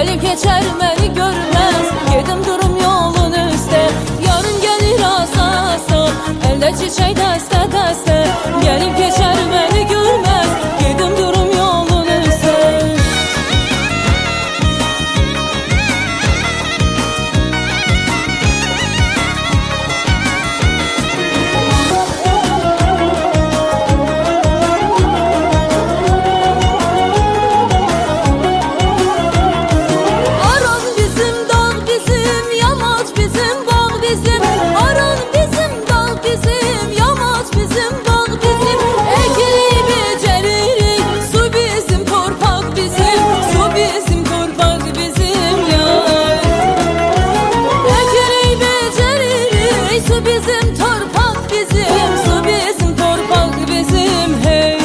Gelip geçer beni görmez, gedim durum yolun üstte. Yarın gelir asasa, elde çiçek deste deste. Gelip geçer beni görmez, gedim durum yolun üstte. Bizim torpak bizim, su bizim torpak bizim hey.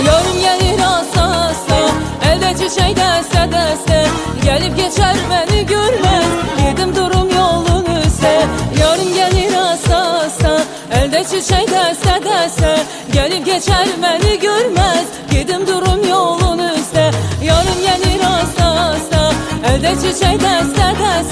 Yarın gelir asasa, elde çiçek deste deste. Gelip geçer beni görmez, yedim durum yolun üstte. Yarın gelir asasa, elde çiçek deste deste. Gelip geçer beni görmez, yedim durum yolun üstte. Yarın gelir asasa, elde çiçek deste deste.